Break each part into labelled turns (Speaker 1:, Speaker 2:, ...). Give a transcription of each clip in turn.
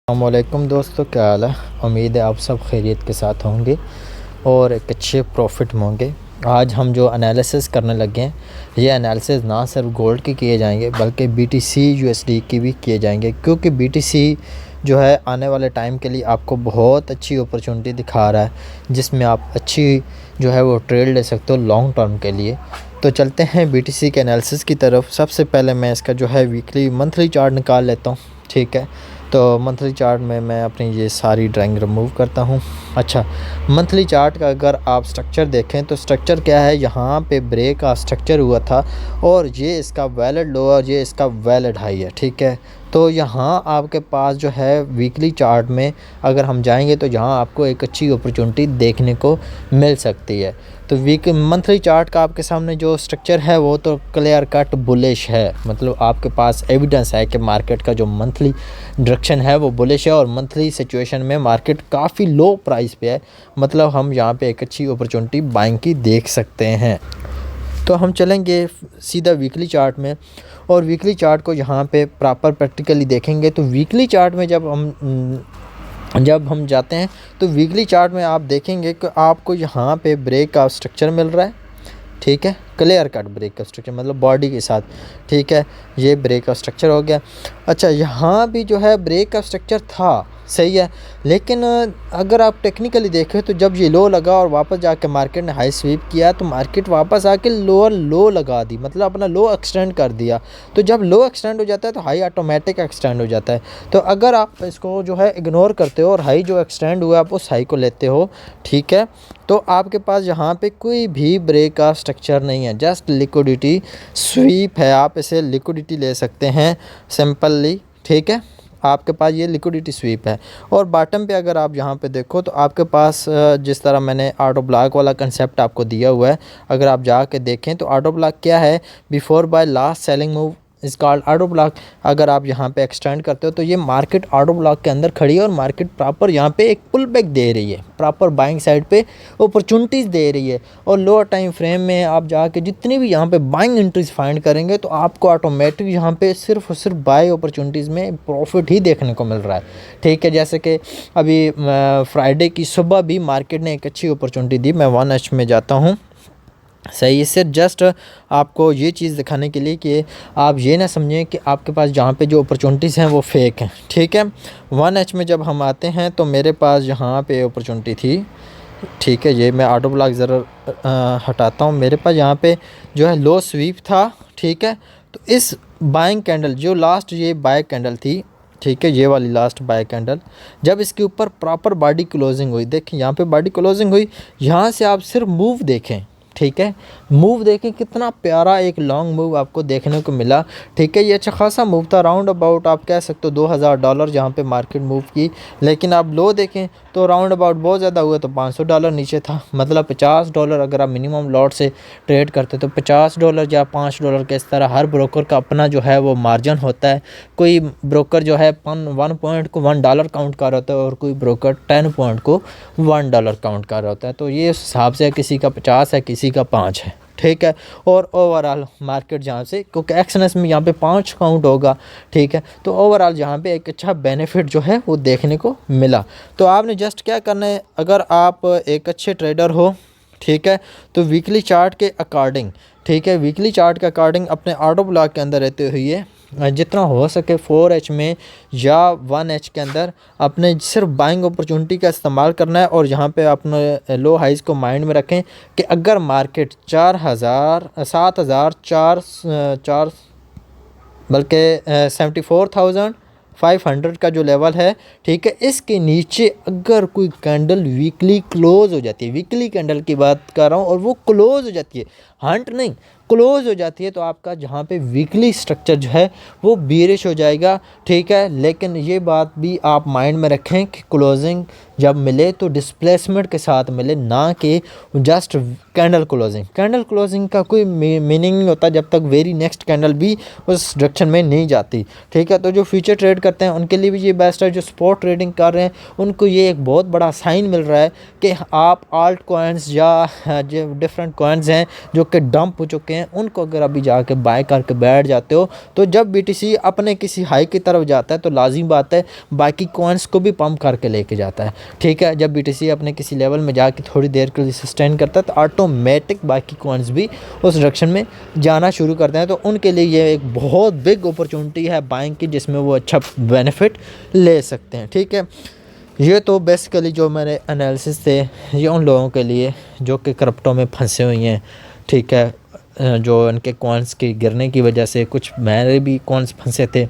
Speaker 1: अस्सलामुअलैकुम दोस्तों, क्या हाल है। उम्मीद है आप सब खैरियत के साथ होंगे और एक अच्छे प्रॉफिट में होंगे। आज हम जो एनालिसिस करने लगे हैं, ये एनालिसिस ना सिर्फ गोल्ड की किए जाएंगे बल्कि BTC USD की भी किए जाएंगे, क्योंकि BTC जो है आने वाले टाइम के लिए आपको बहुत अच्छी अपॉर्चुनिटी दिखा रहा है, जिसमें आप अच्छी जो है वो ट्रेड ले सकते हो लॉन्ग टर्म के लिए। तो चलते हैं BTC के एनालिसिस की तरफ। सबसे पहले मैं इसका जो है वीकली मंथली चार्ट निकाल लेता हूँ, ठीक है। तो मंथली चार्ट में मैं अपनी ये सारी ड्राइंग रिमूव करता हूँ। अच्छा, मंथली चार्ट का अगर आप स्ट्रक्चर देखें तो स्ट्रक्चर क्या है, यहाँ पे ब्रेक का स्ट्रक्चर हुआ था और ये इसका वैलिड लो और ये इसका वैलिड हाई है, ठीक है। तो यहाँ आपके पास जो है वीकली चार्ट में अगर हम जाएंगे तो यहाँ आपको एक अच्छी अपॉर्चुनिटी देखने को मिल सकती है। तो मंथली चार्ट का आपके सामने जो स्ट्रक्चर है वो तो क्लियर कट बुलिश है, मतलब आपके पास एविडेंस है कि मार्केट का जो मंथली डायरेक्शन है वो बुलिश है और मंथली सिचुएशन में मार्केट काफ़ी लो प्राइस पे है, मतलब हम यहाँ पे एक अच्छी अपॉर्चुनिटी बाइंग की देख सकते हैं। तो हम चलेंगे सीधा वीकली चार्ट में और वीकली चार्ट को यहाँ पे प्रॉपर प्रैक्टिकली देखेंगे। तो वीकली चार्ट में जब हम जाते हैं तो वीकली चार्ट में आप देखेंगे कि आपको यहाँ पे ब्रेक का स्ट्रक्चर मिल रहा है, ठीक है। क्लियर कट ब्रेक का स्ट्रक्चर मतलब बॉडी के साथ, ठीक है। ये ब्रेक का स्ट्रक्चर हो गया। अच्छा, यहाँ भी जो है ब्रेक का स्ट्रक्चर था, सही है, लेकिन अगर आप टेक्निकली देखें तो जब ये लो लगा और वापस जाके मार्केट ने हाई स्वीप किया तो मार्केट वापस आके लोअर लो लगा दी, मतलब अपना लो एक्सटेंड कर दिया। तो जब लो एक्सटेंड हो जाता है तो हाई ऑटोमेटिक एक्सटेंड हो जाता है। तो अगर आप इसको जो है इग्नोर करते हो और हाई जो एक्सटेंड हुआ आप उस हाई को लेते हो, ठीक है, तो आपके पास यहाँ पे कोई भी ब्रेक का स्ट्रक्चर नहीं है, जस्ट लिक्विडिटी स्वीप है। आप इसे लिक्विडिटी ले सकते हैं सिंपली, ठीक है। आपके पास ये लिक्विडिटी स्वीप है। और बॉटम पे अगर आप यहाँ पे देखो तो आपके पास जिस तरह मैंने ऑटो ब्लॉक वाला कंसेप्ट आपको दिया हुआ है, अगर आप जाके देखें तो ऑटो ब्लॉक क्या है, before buy last selling move इस कॉल्ड ऑटो ब्लॉक। अगर आप यहाँ पे एक्सटेंड करते हो तो ये मार्केट ऑटो ब्लॉक के अंदर खड़ी है और मार्केट प्रॉपर यहाँ पे एक पुल बैक दे रही है, प्रॉपर बाइंग साइड पे अपॉर्चुनिटीज़ दे रही है। और लोअर टाइम फ्रेम में आप जाके जितनी भी यहाँ पे बाइंग एंट्रीज फाइंड करेंगे तो आपको ऑटोमेटिक यहाँ पे सिर्फ और सिर्फ बाय अपॉर्चुनिटीज़ में प्रॉफिट ही देखने को मिल रहा है, ठीक है। जैसे कि अभी फ्राइडे की सुबह भी मार्केट ने एक अच्छी अपॉर्चुनिटी दी। मैं 1H में जाता हूँ, सही है। सिर्फ जस्ट आपको ये चीज़ दिखाने के लिए कि आप ये ना समझें कि आपके पास जहाँ पे जो अपॉर्चुनिटीज़ हैं वो फेक हैं, ठीक है। 1H में जब हम आते हैं तो मेरे पास यहाँ पे अपॉर्चुनिटी थी, ठीक है। ये मैं ऑटो ब्लॉक ज़रा हटाता हूँ। मेरे पास यहाँ पे जो है लो स्वीप था, ठीक है। तो इस बाइंग कैंडल जो लास्ट ये बाय कैंडल थी, ठीक है, ये वाली लास्ट बाय कैंडल, जब इसके ऊपर प्रॉपर बॉडी क्लोजिंग हुई, देखें यहाँ पे बॉडी क्लोजिंग हुई, यहाँ से आप सिर्फ मूव देखें, ठीक है। मूव देखें कितना प्यारा एक लॉन्ग मूव आपको देखने को मिला, ठीक है। ये अच्छा खासा मूव था, राउंड अबाउट आप कह सकते हो $2000 जहाँ पे मार्केट मूव की। लेकिन आप लो देखें तो राउंड अबाउट बहुत ज़्यादा हुआ तो $500 नीचे था, मतलब $50 अगर आप मिनिमम लॉट से ट्रेड करते तो $50 या $5 के इस तरह हर ब्रोकर का अपना जो है वो मार्जिन होता है। कोई ब्रोकर जो है 1 पॉइंट को $1 काउंट कर रहा होता है और कोई ब्रोकर 10 पॉइंट को $1 काउंट कर रहा होता है। तो ये उस हिसाब से किसी का 50 है, किसी का 5 है, ठीक है। और ओवरऑल मार्केट जहाँ से, क्योंकि एक्सएनएस में यहाँ पे 5 काउंट होगा, ठीक है, तो ओवरऑल जहाँ पे एक अच्छा बेनिफिट जो है वो देखने को मिला। तो आपने जस्ट क्या करना है, अगर आप एक अच्छे ट्रेडर हो, ठीक है, तो वीकली चार्ट के अकॉर्डिंग, ठीक है, वीकली चार्ट के अकॉर्डिंग अपने ऑटो ब्लॉक के अंदर रहते हुए जितना हो सके 4H में या 1H के अंदर अपने सिर्फ बाइंग अपॉर्चुनिटी का इस्तेमाल करना है। और यहाँ पे अपने लो हाइज़ को माइंड में रखें कि अगर मार्केट 7,400 बल्कि 74,500 का जो लेवल है, ठीक है, इसके नीचे अगर कोई कैंडल वीकली क्लोज हो जाती है, वीकली कैंडल की बात कर रहा हूँ, और वो क्लोज हो जाती है, हंट नहीं, क्लोज हो जाती है, तो आपका जहाँ पे वीकली स्ट्रक्चर जो है वो बीरिश हो जाएगा, ठीक है। लेकिन ये बात भी आप माइंड में रखें कि क्लोजिंग जब मिले तो डिस्प्लेसमेंट के साथ मिले, ना कि जस्ट कैंडल क्लोजिंग का कोई मीनिंग नहीं होता जब तक वेरी नेक्स्ट कैंडल भी उस डायरेक्शन में नहीं जाती, ठीक है। तो जो फ्यूचर ट्रेड करते हैं उनके लिए भी ये बेस्ट है, जो स्पॉट ट्रेडिंग कर रहे हैं उनको ये एक बहुत बड़ा साइन मिल रहा है कि आप आल्ट कॉइन्स या जो डिफरेंट कॉइन्स हैं जो कि डंप हो चुके हैं, हैं उनको अगर अभी जाके बाय करके बैठ जाते हो तो जब BTC अपने किसी हाई की तरफ जाता है तो लाजिम बात है बाकी कॉइन्स को भी पंप करके लेके जाता है, ठीक है। जब BTC अपने किसी लेवल में जाके थोड़ी देर के लिए सस्टेन करता है तो ऑटोमेटिक बाकी कॉइन्स भी उस डायरेक्शन में जाना शुरू करते हैं। तो उनके लिए ये एक बहुत बिग अपॉर्चुनिटी है बाइंग की, जिसमें वो अच्छा बेनिफिट ले सकते हैं, ठीक है। ये तो बेसिकली जो मेरे एनालिसिस थे ये उन लोगों के लिए जो कि क्रिप्टो में फंसे हुए हैं, ठीक है, जो उनके कॉइन्स के गिरने की वजह से कुछ मेरे भी कॉइन्स फंसे थे,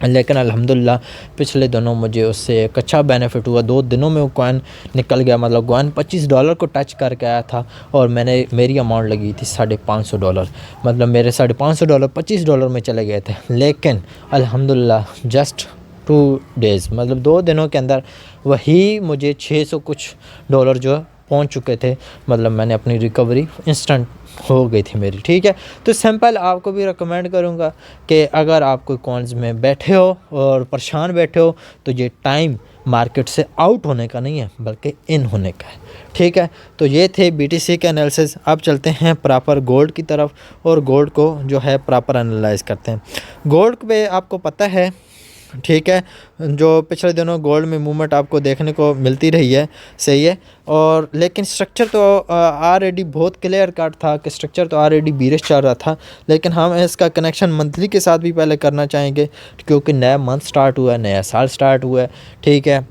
Speaker 1: लेकिन अल्हम्दुलिल्लाह पिछले दिनों मुझे उससे एक अच्छा बेनिफिट हुआ। 2 दिनों में वो कॉइन निकल गया, मतलब कॉइन $25 को टच करके आया था और मेरी अमाउंट लगी थी $550, मतलब मेरे $550 $25 में चले गए थे। लेकिन अल्हम्दुलिल्लाह जस्ट 2 डेज़, मतलब 2 दिनों के अंदर वही मुझे 600 कुछ डॉलर जो पहुंच चुके थे, मतलब मैंने अपनी रिकवरी इंस्टेंट हो गई थी मेरी, ठीक है। तो सिंपल आपको भी रिकमेंड करूंगा कि अगर आप कोई कॉइन्स में बैठे हो और परेशान बैठे हो तो ये टाइम मार्केट से आउट होने का नहीं है बल्कि इन होने का है, ठीक है। तो ये थे BTC के एनालिसिस। अब चलते हैं प्रॉपर गोल्ड की तरफ और गोल्ड को जो है प्रॉपर एनालाइज करते हैं। गोल्ड पे आपको पता है, ठीक है, जो पिछले दिनों गोल्ड में मूवमेंट आपको देखने को मिलती रही है, सही है। और लेकिन स्ट्रक्चर तो ऑलरेडी बहुत क्लियर कट था कि स्ट्रक्चर तो ऑलरेडी बीरिश चल रहा था, लेकिन हम इसका कनेक्शन मंथली के साथ भी पहले करना चाहेंगे क्योंकि नया मंथ स्टार्ट हुआ है, नया साल स्टार्ट हुआ है, ठीक है।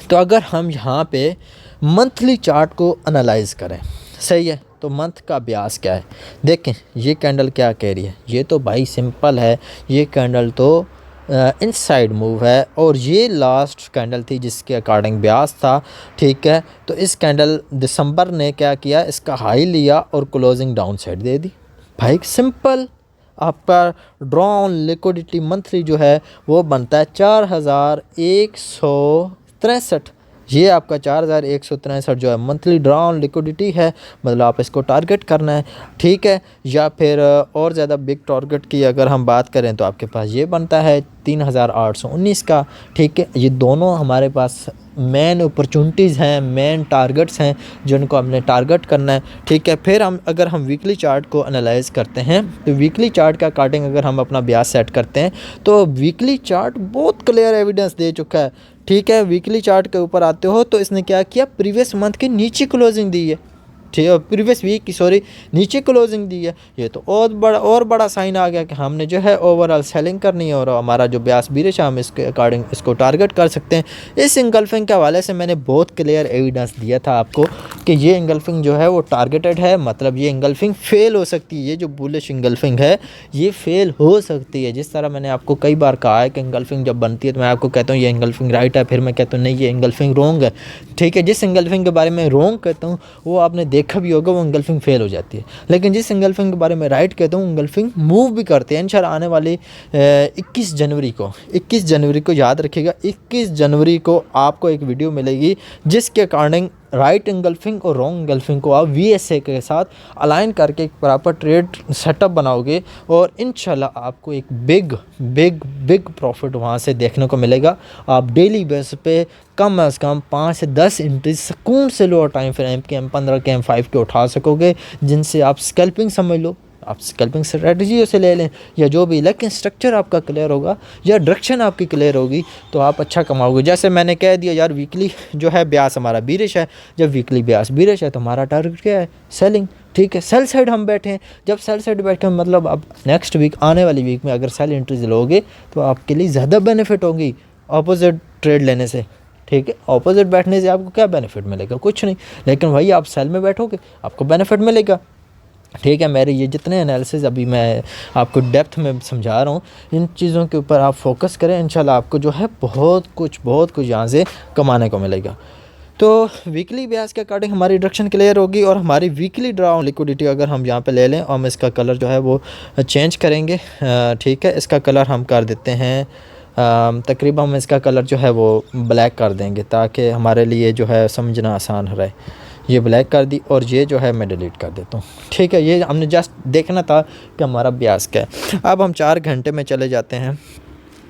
Speaker 1: तो अगर हम यहाँ पे मंथली चार्ट को एनालाइज करें, सही है, तो मंथ का ब्यास क्या है देखें। ये कैंडल क्या कह रही है, ये तो भाई सिंपल है, ये कैंडल तो इनसाइड मूव है और ये लास्ट कैंडल थी जिसके अकॉर्डिंग ब्यास था, ठीक है। तो इस कैंडल दिसंबर ने क्या किया, इसका हाई लिया और क्लोजिंग डाउन साइड दे दी। भाई सिंपल आपका ड्रॉ ऑन लिक्विडिटी मंथली जो है वो बनता है 4163। ये आपका 4163 जो है मंथली ड्रॉ ऑन लिक्विडिटी है, मतलब आप इसको टारगेट करना है, ठीक है। या फिर और ज़्यादा बिग टारगेट की अगर हम बात करें तो आपके पास ये बनता है 3819 का, ठीक है। ये दोनों हमारे पास मेन अपॉर्चुनिटीज़ हैं, मेन टारगेट्स हैं जिनको हमने टारगेट करना है, ठीक है। फिर अगर हम वीकली चार्ट को एनालाइज करते हैं तो वीकली चार्ट का अकॉर्डिंग अगर हम अपना ब्याज सेट करते हैं तो वीकली चार्ट बहुत क्लियर एविडेंस दे चुका है, ठीक है। वीकली चार्ट के ऊपर आते हो तो इसने क्या किया, प्रीवियस मंथ की नीचे क्लोजिंग दी है, ठीक है, प्रीवियस वीक की नीचे क्लोजिंग दी है। ये तो और बड़ा साइन आ गया कि हमने जो है ओवरऑल सेलिंग करनी है और हमारा जो ब्यास बीरिश है हम इसके अकॉर्डिंग इसको टारगेट कर सकते हैं। इस इंगल्फिंग के हवाले से मैंने बहुत क्लियर एविडेंस दिया था आपको कि ये इंगल्फिंग जो है वो टारगेटेड है, मतलब ये इंगल्फिंग फेल हो सकती है। ये जो बुलिश इंगल्फिंग है ये फेल हो सकती है। जिस तरह मैंने आपको कई बार कहा है कि इंगल्फिंग जब बनती है तो मैं आपको कहता हूँ ये इंगल्फिंग राइट है, फिर मैं कहता हूँ नहीं ये इंगल्फिंग रॉन्ग है, ठीक है। जिस इंगल्फिंग के बारे में रॉन्ग कहता हूँ वो आपने देखा भी होगा, वो इंगल्फिंग फेल हो जाती है। लेकिन जिस इंगल्फिंग के बारे में राइट कहता हूँ इंगल्फिंग मूव भी करते हैं। इंशाल्लाह आने वाली 21 जनवरी को याद रखिएगा, 21 जनवरी को आपको एक वीडियो मिलेगी जिसके अकॉर्डिंग राइट इंगल्फिंग और रॉन्ग इंगल्फिंग को आप VSA के साथ अलाइन करके एक प्रॉपर ट्रेड सेटअप बनाओगे और इंशाल्लाह आपको एक बिग प्रॉफिट वहाँ से देखने को मिलेगा। आप डेली बेस पे कम से कम 5 से 10 एंट्री सुकून से लोअर टाइम फ्रेम के M15 के M5 के उठा सकोगे, जिनसे आप स्कैल्पिंग समझ लो, आप स्कैल्पिंग स्ट्रेटजी से ले लें या जो भी, लेकिन स्ट्रक्चर आपका क्लियर होगा या डायरेक्शन आपकी क्लियर होगी तो आप अच्छा कमाओगे। जैसे मैंने कह दिया यार वीकली जो है ब्यास हमारा बीरिश है, जब वीकली ब्यास बीरिश है तो हमारा टारगेट क्या है, सेलिंग, ठीक है। सेल साइड हम बैठे हैं, जब सेल साइड बैठे हैं मतलब अब नेक्स्ट वीक आने वाली वीक में अगर सेल एंट्रीज लोगे तो आपके लिए ज़्यादा बेनिफिट होगी अपोजिट ट्रेड लेने से, ठीक है। ऑपोजिट बैठने से आपको क्या बेनिफिट मिलेगा, कुछ नहीं, लेकिन वही आप सेल में बैठोगे आपको बेनिफिट मिलेगा, ठीक है। मेरे ये जितने एनालिसिस अभी मैं आपको डेप्थ में समझा रहा हूँ इन चीज़ों के ऊपर आप फोकस करें, इंशाल्लाह आपको जो है बहुत कुछ यहाँ से कमाने को मिलेगा। तो वीकली ब्याज के अकॉर्डिंग हमारी डायरेक्शन क्लियर होगी और हमारी वीकली ड्रॉ लिक्विडिटी अगर हम यहाँ पे ले लें और हम इसका कलर जो है वो चेंज करेंगे, ठीक है। इसका कलर हम कर देते हैं तकरीबन हम इसका कलर जो है वो ब्लैक कर देंगे ताकि हमारे लिए जो है समझना आसान रहे। ये ब्लैक कर दी और ये जो है मैं डिलीट कर देता हूँ, ठीक है। ये हमने जस्ट देखना था कि हमारा ब्याज क्या है। अब हम 4 घंटे में चले जाते हैं,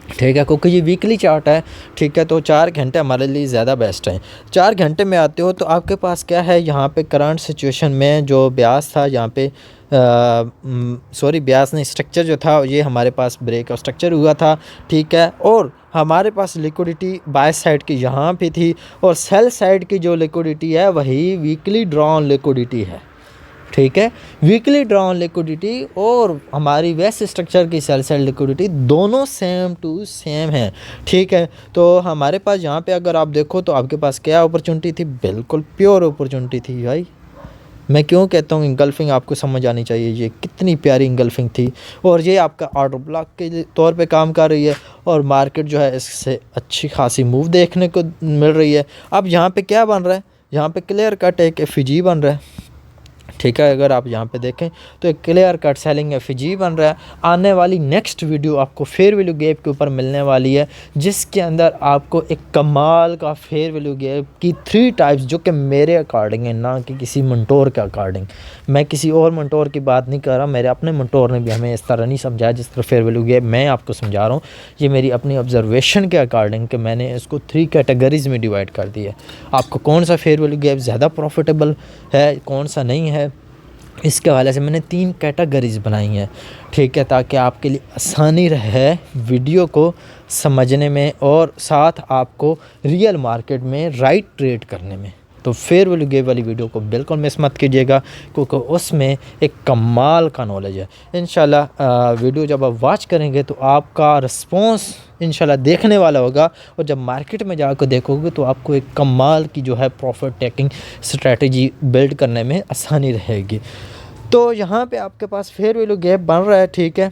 Speaker 1: ठीक है, क्योंकि ये वीकली चार्ट है, ठीक है। तो 4 घंटे हमारे लिए ज़्यादा बेस्ट है। 4 घंटे में आते हो तो आपके पास क्या है, यहाँ पे करंट सिचुएशन में जो ब्याज था यहाँ पे सॉरी ब्यास नहीं, स्ट्रक्चर जो था ये हमारे पास ब्रेक और स्ट्रक्चर हुआ था, ठीक है। और हमारे पास लिक्विडिटी बाय साइड की यहाँ पे थी, और सेल साइड की जो लिक्विडिटी है वही वीकली ड्रॉन लिक्विडिटी है, ठीक है। वीकली ड्रॉन लिक्विडिटी और हमारी वेस्ट स्ट्रक्चर की सेल साइड लिक्विडिटी दोनों सेम टू सेम है, ठीक है। तो हमारे पास यहाँ पे अगर आप देखो तो आपके पास क्या अपॉर्चुनिटी थी, बिल्कुल प्योर अपॉर्चुनिटी थी भाई। मैं क्यों कहता हूँ इंगल्फिंग आपको समझ आनी चाहिए, ये कितनी प्यारी इंगल्फिंग थी, और ये आपका ऑर्डर ब्लॉक के तौर पे काम कर रही है, और मार्केट जो है इससे अच्छी खासी मूव देखने को मिल रही है। अब यहाँ पे क्या बन रहा है, यहाँ पे क्लियर कट एक एफजी बन रहा है, ठीक है। अगर आप यहाँ पे देखें तो एक क्लियर कट सेलिंग एफजी बन रहा है। आने वाली नेक्स्ट वीडियो आपको फेयर वैल्यू गैप के ऊपर मिलने वाली है, जिसके अंदर आपको एक कमाल का फेयर वैल्यू गैप की 3 टाइप्स, जो कि मेरे अकॉर्डिंग है, ना कि किसी मंटोर के अकॉर्डिंग। मैं किसी और मंटोर की बात नहीं कर रहा, मेरे अपने मंटोर ने भी हमें इस तरह नहीं समझाया जिस तरह फेयर वैल्यू गैप मैं आपको समझा रहा हूँ। ये मेरी अपनी ऑब्जर्वेशन के अकॉर्डिंग कि मैंने इसको 3 कैटेगरीज़ में डिवाइड कर दिया है। आपको कौन सा फेयर वैल्यू गैप ज़्यादा प्रॉफिटेबल है, कौन सा नहीं है, इसके हवाले से मैंने 3 कैटेगरीज़ बनाई हैं, ठीक है, ताकि आपके लिए आसानी रहे वीडियो को समझने में और साथ आपको रियल मार्केट में राइट ट्रेड करने में। तो फेयर वैल्यू गैप वाली वीडियो को बिल्कुल मिस मत कीजिएगा, क्योंकि उसमें एक कमाल का नॉलेज है। इंशाल्लाह वीडियो जब आप वॉच करेंगे तो आपका रिस्पॉन्स इंशाल्लाह देखने वाला होगा, और जब मार्केट में जाकर देखोगे तो आपको एक कमाल की जो है प्रॉफिट टेकिंग स्ट्रेटजी बिल्ड करने में आसानी रहेगी। तो यहाँ पे आपके पास फेयर वैल्यू गैप बन रहा है, ठीक है।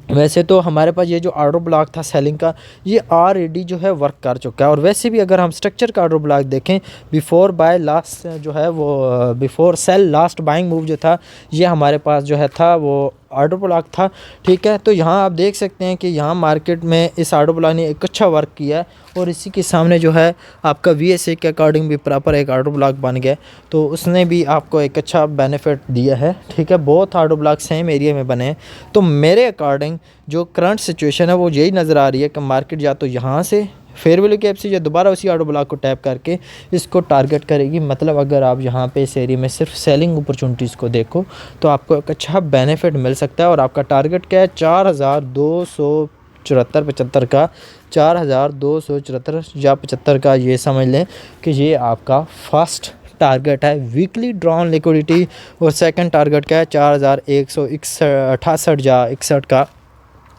Speaker 1: वैसे तो हमारे पास ये जो ऑर्डर ब्लॉक था सेलिंग का, ये ऑलरेडी जो है वर्क कर चुका है। और वैसे भी अगर हम स्ट्रक्चर का ऑर्डर ब्लॉक देखें, बिफोर बाय लास्ट जो है वो before sell last buying move जो था, ये हमारे पास जो है था वो ऑर्डर ब्लॉक था, ठीक है। तो यहाँ आप देख सकते हैं कि यहाँ मार्केट में इस ऑर्डर ब्लॉक ने एक अच्छा वर्क किया है, और इसी के सामने जो है आपका VSA के अकॉर्डिंग भी प्रॉपर एक ऑर्डर ब्लॉक बन गया, तो उसने भी आपको एक अच्छा बेनिफिट दिया है, ठीक है। बहुत ऑर्डर ब्लॉक सेम एरिया में बने हैं। तो मेरे अकॉर्डिंग जो करंट सिचुएशन है वो यही नज़र आ रही है कि मार्केट या तो यहाँ से फेयर वैल्यू गैप से या दोबारा उसी ऑर्डर ब्लॉक को टैप करके इसको टारगेट करेगी। मतलब अगर आप यहाँ पे इस एरिया में सिर्फ सेलिंग अपॉर्चुनिटीज़ को देखो तो आपको एक अच्छा बेनिफिट मिल सकता है। और आपका टारगेट क्या है, 4274-75 का, 4274 या 75 का, ये समझ लें कि ये आपका फर्स्ट टारगेट है वीकली ड्रॉन लिक्विडिटी। और सेकंड टारगेट क्या है, 4168 या 61 का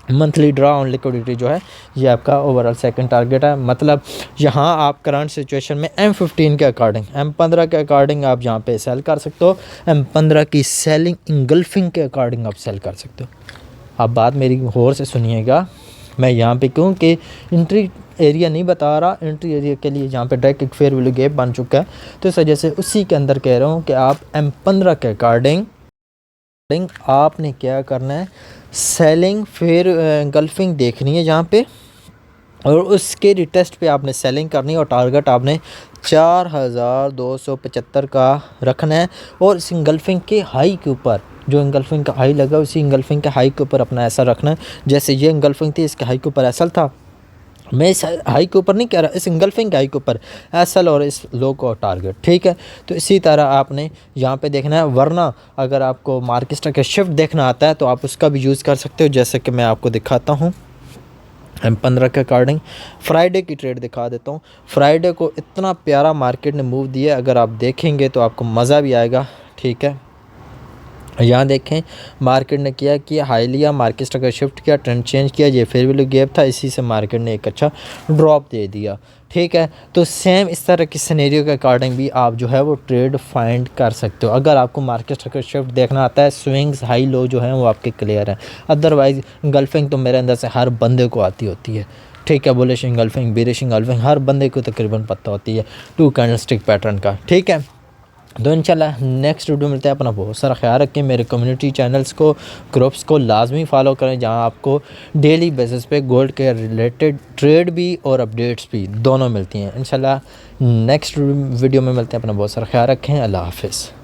Speaker 1: मंथली ड्रा ऑन लिक्विडिटी जो है, ये आपका ओवरऑल सेकंड टारगेट है। मतलब यहाँ आप करंट सिचुएशन में M15 के अकॉर्डिंग, M15 के अकॉर्डिंग आप यहाँ पे सेल कर सकते हो, M15 की सेलिंग इंगल्फिंग के अकॉर्डिंग आप सेल कर सकते हो। अब बात मेरी गौर से सुनिएगा, मैं यहाँ पे क्योंकि एंट्री एरिया नहीं बता रहा, एंट्री एरिया के लिए यहाँ पे डायरेक्ट एक फेयर वैल्यू गैप बन चुका है, तो इस वजह से उसी के अंदर कह रहा हूँ कि आप M15 के अकॉर्डिंग आपने क्या करना है, सेलिंग फिर गल्फिंग देखनी है यहाँ पे, और उसके रिटेस्ट पे आपने सेलिंग करनी है, और टारगेट आपने 4275 का रखना है। और इस इंगल्फिंग के हाई के ऊपर, जो इंगल्फिंग का हाई लगा उसी इंगल्फिंग के हाई के ऊपर अपना ऐसा रखना है। जैसे ये इंगल्फिंग थी, इसके हाई के ऊपर ऐसा था, मैं इस हाई के ऊपर नहीं कह रहा, इस इंगल्फिंग के हाई के ऊपर एसएल और इस लो को टारगेट, ठीक है। तो इसी तरह आपने यहाँ पे देखना है। वरना अगर आपको मार्केट का शिफ्ट देखना आता है तो आप उसका भी यूज़ कर सकते हो, जैसे कि मैं आपको दिखाता हूँ M15 के अकॉर्डिंग। फ्राइडे की ट्रेड दिखा देता हूँ। फ्राइडे को इतना प्यारा मार्केट ने मूव दिया, अगर आप देखेंगे तो आपको मज़ा भी आएगा, ठीक है। यहाँ देखें मार्केट ने किया कि हाई लिया, मार्केट का शिफ्ट किया, ट्रेंड चेंज किया, ये फेयर वैल्यू गैप था, इसी से मार्केट ने एक अच्छा ड्रॉप दे दिया, ठीक है। तो सेम इस तरह की सिनेरियो के अकॉर्डिंग भी आप जो है वो ट्रेड फाइंड कर सकते हो। अगर आपको मार्केट का शिफ्ट देखना आता है, स्विंग्स हाई लो जो है वो आपके क्लियर हैं। अदरवाइज़ गल्फिंग तो मेरे अंदर से हर बंदे को आती होती है, ठीक है। बुलिश इंगल्फिंग, बेरिश इंगल्फिंग हर बंदे को तकरीबन पता होती है 2 कैंडलस्टिक पैटर्न का, ठीक है। तो इंशाल्लाह नेक्स्ट वीडियो मिलते हैं। अपना बहुत सारा ख्याल रखें। मेरे कम्युनिटी चैनल्स को, ग्रुप्स को लाजमी फॉलो करें, जहां आपको डेली बेसिस पे गोल्ड के रिलेटेड ट्रेड भी और अपडेट्स भी दोनों मिलती हैं। इंशाल्लाह नेक्स्ट वीडियो में मिलते हैं। अपना बहुत सारा ख्याल रखें। अल्लाह हाफिज़।